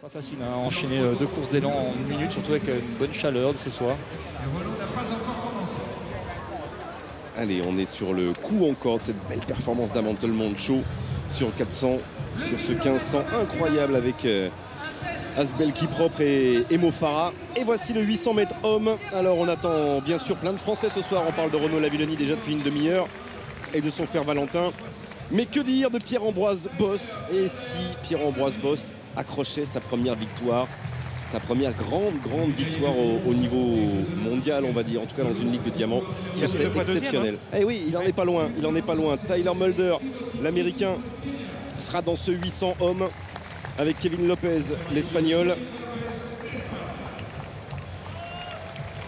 Pas facile à enchaîner 2 courses d'élan en 1 minute, surtout avec une bonne chaleur de ce soir. Allez, on est sur le coup encore de cette belle performance d'Amantel Moncho sur 400, sur ce 1500 incroyable avec Asbel qui propre et Mo Farah. Et voici le 800 mètres homme. Alors on attend bien sûr plein de Français ce soir. On parle de Renaud Lavillenie déjà depuis une demi-heure et de son frère Valentin. Mais que dire de Pierre-Ambroise Boss? Et si Pierre-Ambroise Boss accrochait sa première victoire, sa première grande victoire au niveau mondial, on va dire, en tout cas dans une ligue de diamants, ce serait exceptionnel. Eh oui, il en est pas loin, il en est pas loin. Tyler Mulder, l'américain, sera dans ce 800 hommes avec Kevin Lopez, l'espagnol.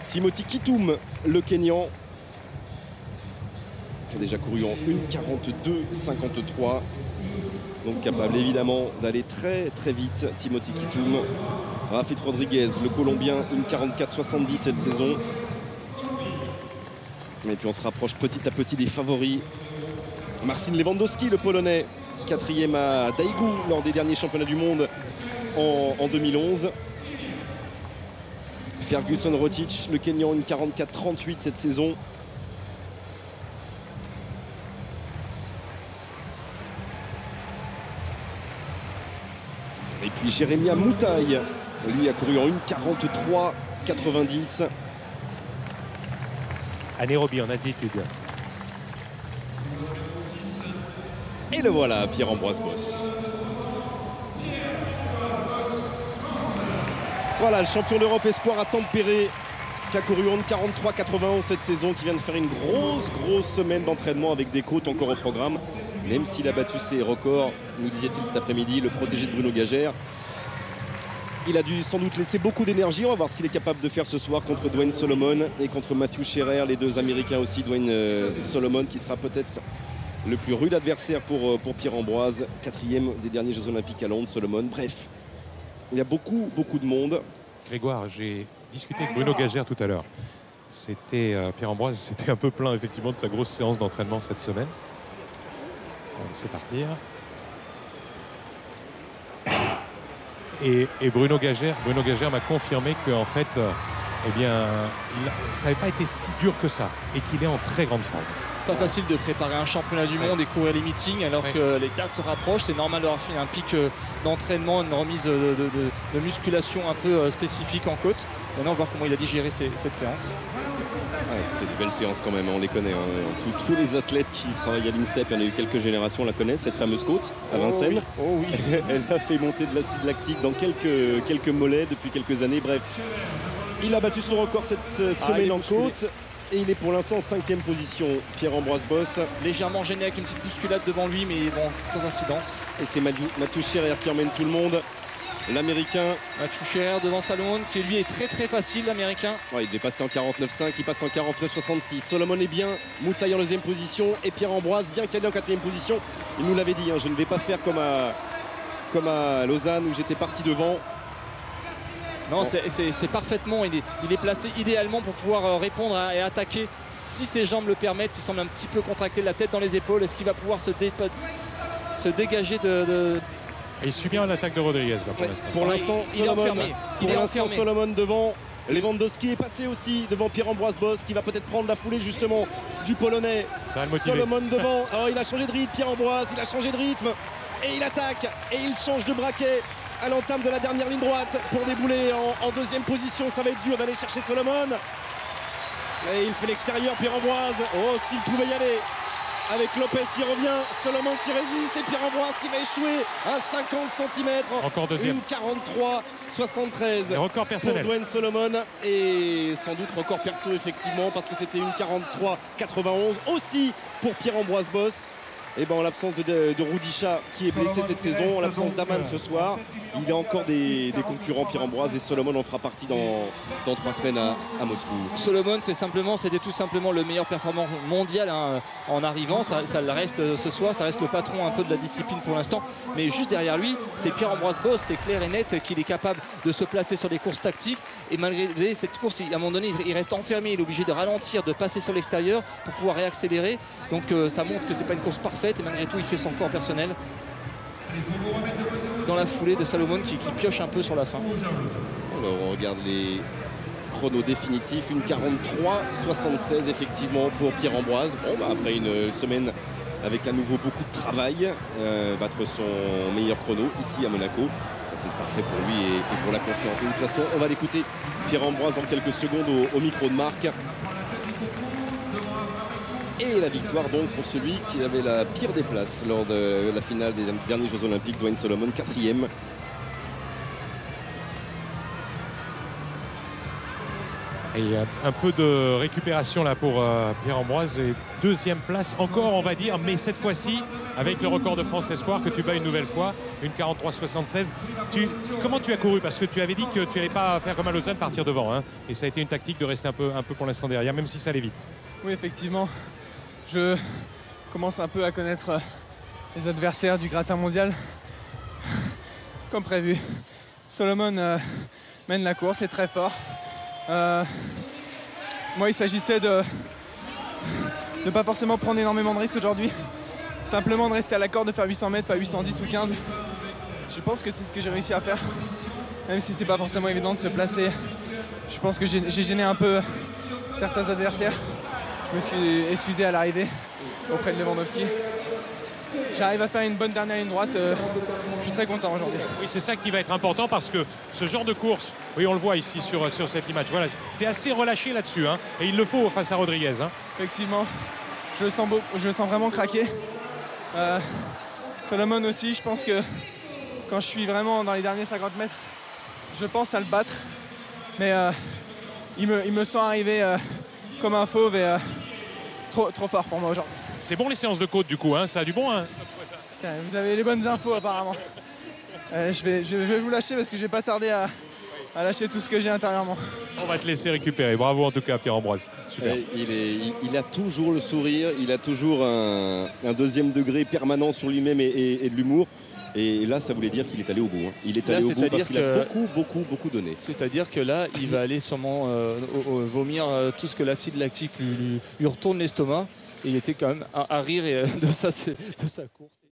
Timothy Kitoum, le Kenyan, qui a déjà couru en 1:42,53. Donc capable évidemment d'aller très vite. Timothy Kitoum. Rafit Rodriguez, le Colombien, 1:44,70 cette saison. Et puis on se rapproche petit à petit des favoris. Marcin Lewandowski, le Polonais, 4e à Daegu lors des derniers championnats du monde en 2011. Ferguson Rotich, le Kenyan, 1:44,38 cette saison. Et puis Jérémia Moutaï, lui a couru en 1:43,90. Anaérobie en altitude. Et le voilà, Pierre-Ambroise Boss. Voilà, le champion d'Europe espoir à Tampere, qui a couru en 1:43,91 cette saison, qui vient de faire une grosse semaine d'entraînement avec des côtes encore au programme. Même s'il a battu ses records, nous disait-il cet après-midi, le protégé de Bruno Gagère. Il a dû sans doute laisser beaucoup d'énergie. On va voir ce qu'il est capable de faire ce soir contre Dwayne Solomon et contre Matthew Scherer, les deux Américains aussi. Dwayne Solomon qui sera peut-être le plus rude adversaire pour Pierre-Ambroise. 4e des derniers Jeux Olympiques à Londres, Solomon. Bref, il y a beaucoup de monde. Grégoire, j'ai discuté avec Bruno Gagère tout à l'heure. C'était Pierre-Ambroise, c'était un peu plein effectivement de sa grosse séance d'entraînement cette semaine. On va laisser partir. Et Bruno Gagère m'a confirmé qu'en fait, eh bien, ça n'avait pas été si dur que ça et qu'il est en très grande forme. Pas facile de préparer un championnat du monde et courir les meetings alors que les dates se rapprochent. C'est normal d'avoir fait un pic d'entraînement, une remise de musculation un peu spécifique en côte. Maintenant, on va voir comment il a digéré cette séance. Ouais, c'était des belles séances quand même, on les connaît. Tous les athlètes qui travaillent à l'INSEP, il y en a eu quelques générations, la connaissent, cette fameuse côte à Vincennes. Oh oui. Elle a fait monter de l'acide lactique dans quelques mollets depuis quelques années. Bref, il a battu son record cette semaine en côte. Et il est pour l'instant en 5e position, Pierre-Ambroise Boss. Légèrement gêné avec une petite bousculade devant lui, mais bon, sans incidence. Et c'est Matthew Scherer qui emmène tout le monde. L'Américain. Matthew Scherer devant Salomon, qui lui est très facile, l'Américain. Ouais, il devait passer en 49,5, il passe en 49,66. Solomon est bien, Moutaï en 2e position et Pierre-Ambroise bien calé en 4e position. Il nous l'avait dit, hein, je ne vais pas faire comme à Lausanne où j'étais parti devant. Non, c'est parfaitement, il est placé idéalement pour pouvoir répondre et attaquer si ses jambes le permettent. Il semble un petit peu contracter la tête dans les épaules. Est-ce qu'il va pouvoir se dégager de... Et il suit bien l'attaque de Rodriguez là, pour l'instant. Il est enfermé. Solomon devant. Lewandowski est passé aussi devant Pierre-Ambroise Boss qui va peut-être prendre la foulée justement du Polonais. Solomon devant. Alors il a changé de rythme, Pierre-Ambroise, il a changé de rythme et il attaque et il change de braquet à l'entame de la dernière ligne droite pour débouler en 2e position. Ça va être dur d'aller chercher Solomon. Et il fait l'extérieur, Pierre-Ambroise. Oh, s'il pouvait y aller. Avec Lopez qui revient, Solomon qui résiste et Pierre-Ambroise qui va échouer à 50 cm. Encore deuxième. 1:43,73. Record personnel. Pour Dwayne Solomon. Et sans doute record perso effectivement parce que c'était 1:43,91 aussi pour Pierre-Ambroise Boss. Et ben en l'absence de Rudisha qui est blessé cette saison, en l'absence d'Aman ce soir, il y a encore des concurrents. Pierre-Ambroise et Solomon en fera partie dans 3 semaines à Moscou. Solomon c'était tout simplement le meilleur performant mondial hein, en arrivant, ça le reste ce soir, ça reste le patron un peu de la discipline pour l'instant, mais juste derrière lui c'est Pierre-Ambroise Boss, c'est clair et net qu'il est capable de se placer sur des courses tactiques et malgré cette course, à un moment donné il reste enfermé, il est obligé de ralentir, de passer sur l'extérieur pour pouvoir réaccélérer, donc ça montre que c'est pas une course parfaite et malgré tout il fait son corps personnel. Il faut vous remettre de vos émotions. dans la foulée de Salomon qui pioche un peu sur la fin. Alors on regarde les chronos définitifs, une 43,76 effectivement pour Pierre-Ambroise. Bon, bah, après une semaine avec à nouveau beaucoup de travail, battre son meilleur chrono ici à Monaco. C'est parfait pour lui et pour la confiance. De toute façon, on va l'écouter Pierre-Ambroise dans quelques secondes au micro de Marc. Et la victoire donc pour celui qui avait la pire des places lors de la finale des derniers Jeux Olympiques, Dwayne Solomon, 4e. Et un peu de récupération là pour Pierre-Ambroise et 2e place encore on va dire, mais cette fois-ci avec le record de France Espoir que tu bats une nouvelle fois, une 43,76. Comment tu as couru? Parce que tu avais dit que tu n'allais pas faire comme à Lausanne, partir devant, hein, et ça a été une tactique de rester un peu pour l'instant derrière, même si ça allait vite. Oui, effectivement, je commence un peu à connaître les adversaires du gratin mondial comme prévu. Solomon mène la course, c'est très fort. Moi, il s'agissait de ne pas forcément prendre énormément de risques aujourd'hui. Simplement de rester à la corde, de faire 800 mètres, pas 810 ou 15. Je pense que c'est ce que j'ai réussi à faire. Même si c'est pas forcément évident de se placer. Je pense que j'ai gêné un peu certains adversaires. Je me suis excusé à l'arrivée auprès de Lewandowski. J'arrive à faire une bonne dernière ligne droite. Je suis très content aujourd'hui. Oui, c'est ça qui va être important parce que ce genre de course, oui, on le voit ici sur cette image. Voilà, tu es assez relâché là-dessus, hein, et il le faut face à Rodriguez. Hein. Effectivement, je le sens vraiment craquer. Solomon aussi, je pense que quand je suis vraiment dans les derniers 50 mètres, je pense à le battre. Mais il me sent arriver comme un fauve et trop fort pour moi aujourd'hui. C'est bon les séances de côte du coup, hein, ça a du bon. Hein. Putain, vous avez les bonnes infos apparemment. Je vais vous lâcher parce que je vais pas tarder à lâcher tout ce que j'ai intérieurement. On va te laisser récupérer. Bravo en tout cas Pierre-Ambroise. Super. Il a toujours le sourire, il a toujours un deuxième degré permanent sur lui-même et de l'humour. Et là, ça voulait dire qu'il est allé au bout. Hein. Il est allé au bout parce qu'il a beaucoup donné. C'est-à-dire que là, il va aller sûrement vomir tout ce que l'acide lactique lui retourne l'estomac. Et il était quand même à rire de sa course.